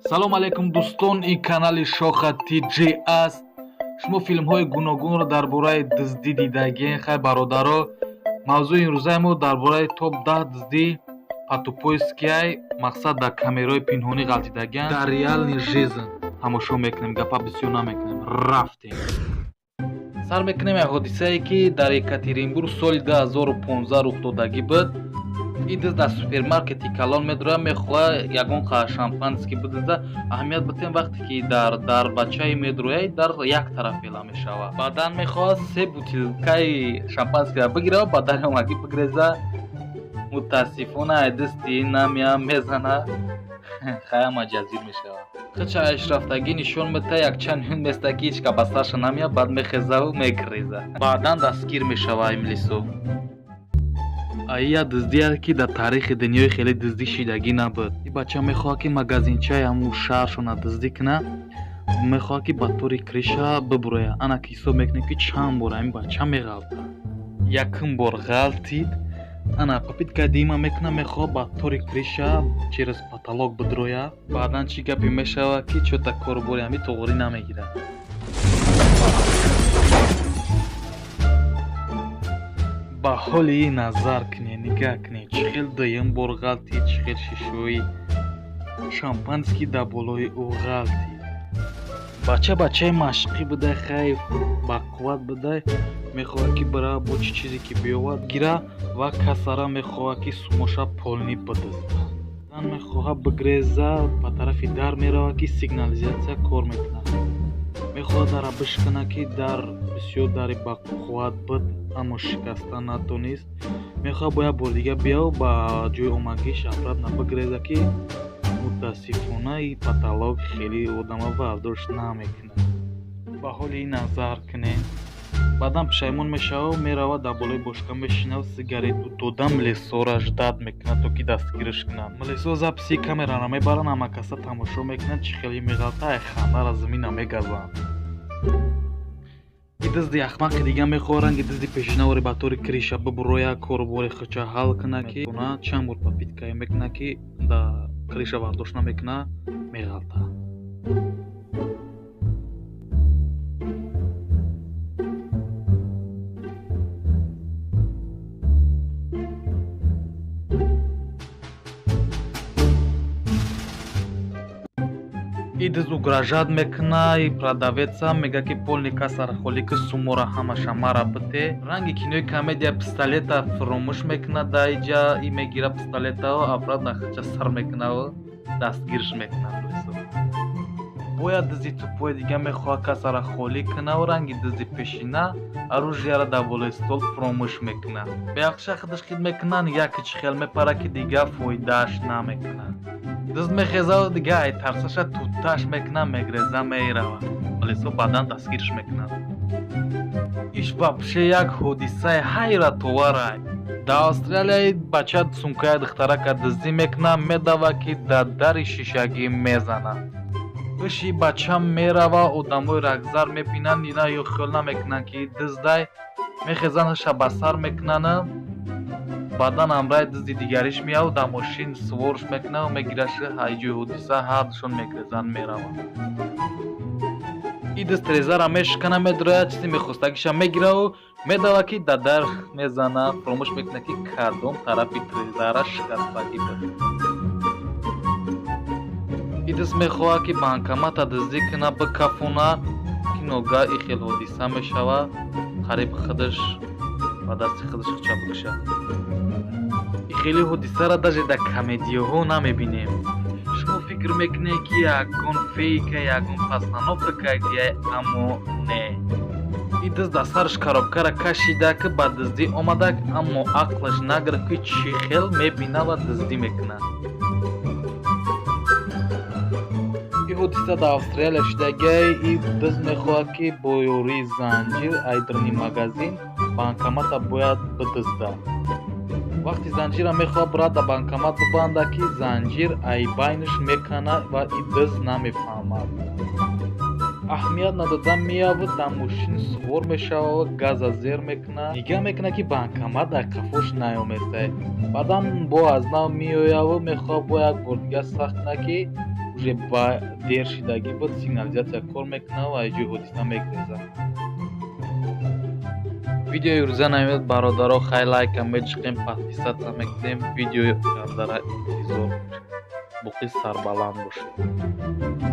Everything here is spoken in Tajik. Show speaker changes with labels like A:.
A: салом алейкум дӯстон, ин канали Шоха TJ аст. шумо филмҳои гуногунро дар бораи дуздӣ дидагин? Хай бародаро, мавзӯи имрӯзаи мо дар бораи топ 10 дуздӣ патупоискияй мақсад дар камераҳои пинҳонӣ ғалтидаган дар реални жизн тамошо мекунем, гапа бисёр намекунем. Рафтем. сар мекунем як ҳодисае ки дар Екатеринбург соли 2015 рух додагӣ буд. ин дӯст дар супермаркети калон медрояд, мехоҳад ягон қаҳва шампанский бидузад. аҳамият бутем вақте ки дар дарбачаи медрояд дар як тараф ела мешавад. баъдан мехоҳад 3 бутилкаи шампанскиро бигирад, ба дари омагӣ бигреза. мутаассифона ай дӯсти намиам мезана хая маҷазир мешавад. хича ашрафтагӣ нишон медиҳад, якчанд юн места ки ҳеч ка ба сарша намеяд, баъд мехезаву мегрезад. баъдан дастгир мешавад имлису. ая дуздие ки дар таърихи дунёи хеле дуздӣ шидагӣ набуд. ин бача мехоҳад ки магазинчаи ҳамун шаҳршона дуздӣ куна, мехоҳад ки ба тӯри криша бибурояд. ана ки ҳисоб мекунем ки чанд бора ин бача меғалтад. якум бор ғалтид. ана попитка дима мекуна, мехоҳад ба тӯри криша через потолок бидрояд. баъдан чӣ гапе мешавад ки чӯта корбори ҳамин тоғурӣ намегирад. ба ҳоли ин назар кунед, нигаҳ кунед, чӣ хел дуюм бор ғалтид, чӣ хел шишои шампанский дар болои ӯ ғалтид. бачаи машқӣ будай, хайф бақувват будай, мехоҳад ки бара бо чӣ чизе ки биёвад гира ва касара мехоҳад ки сумоша полни бидузад. дан мехоҳад бигреза, ба тарафи дар меравад ки сигнализатсия кор мекунад. мехоҳад дара бишкана ки дар бисёр дари бақувват буд, аммо шикаста натонист. мехоҳад бо як бори дига бияву ба ҷои омагӣ шафрат набигреза ки мутаассифона ин потолок хеле одама вардошт намекунад. ба ҳоли ин назар кунед. баъдан пушаймон мешавад, меравад дар болои бошка мешинад, сигарету дода милисора ждат мекунад то ки дастгириш кунад. милисо записи камераро мебаранд, ҳамакаса тамошо мекунад, чӣ хеле меғалта, ай хандаро замина мегазанд. ин дузди ахмақи дига мехоҳад ранги дузди пешинавори ба тӯри криша бибурояд, корбори худша ҳал кунад ки чанд бор попиткае мекунад ки дар криша вардошт намекунад, меғалтад. ин дӯст угражат мекуна, и продавеца мега ки полни касара холӣ ки сумора ҳамаша мара бите. ранги кинои комедия пистолета фуромӯш мекуна, дар иҷа и мегира пистолетао, афрод нахча сар мекунаву дастгирш мекунад. бояд дӯсти тупои дига мехоҳад касара холӣ кунаву ранги дӯсти пешина оружияро дар болои стол фуромӯш мекунад. беяхша худаш хид мекунад, нигаҳ ки чӣ хел мепарад ки дига фоидааш намекунад. дӯст мехезаву дига ай тарсаша туташ мекунад, мегреза меравад. валисо баъдан дастгирш мекунад. иш вообще як ҳодисаи ҳайратовар аст. дар австралия бача сумкаи духтарака дуздӣ мекунад, медавад ки дар дари шишагӣ мезанад. иши бача мерава, одамои рахзар мебинанд, ина ё хиёл намекунанд ки дуздай, мехезанаша ба сар мекунанд. баъдан амраи дузди дигариш меяв, дар мошин суворш мекунад, мегираш ҳайҷои ҳодиса ҳардушон мегрезанд, мераванд. ин дӯст резара мешикана, медрояд, чизе мехостагиша мегираву медавад ки дар дар мезанад, фуромӯш мекунад ки кадом тарафи резара шикастагӣ буд. ин дӯст мехоҳад ки банкомата дуздӣ куна, бикафона, ки ногаҳ ин хел ҳодиса мешавад, қариб худаш ба дасти худаш хича бикушад. ин хеле ҳодисаро даже дар комедияҳо намебинем. шумо фикр мекунед ки ягон фейка, ягон постановкая, аммо не. ин дӯст дар сараш коробкаро кашида ки ба дуздӣ омадак, аммо ақлаш нагирифт ки чӣ хел мебинад ва дуздӣ мекунад. ин ҳодиса дар австралия шудагиай. ин дӯст мехоҳад ки бо ёрии занҷир айдрини магазин банкомата бояд бидуздад. вақти занҷира мехоҳад бурад дар банкомат бибандад ки занҷир айбайнаш мекана ва ин дӯст намефаҳмад. аҳамият нададан меявад, дар мошин сувор мешава, газа зер мекуна, нигоҳ мекуна ки банкомат дар кафош наёместа. Баъдан бо аз нав меоява мехоҳад бо як бор дига сахт куна ки уже ба дер шидагӣ буд сигнализатсия кор мекуна ва ҷои ҳодиса мегреза. видеои рӯза намеяд бародаро, хай лайка мечиқем, подписатся мекунем, видеои гардара интизор бошед. боқӣ сарбаланд бошед.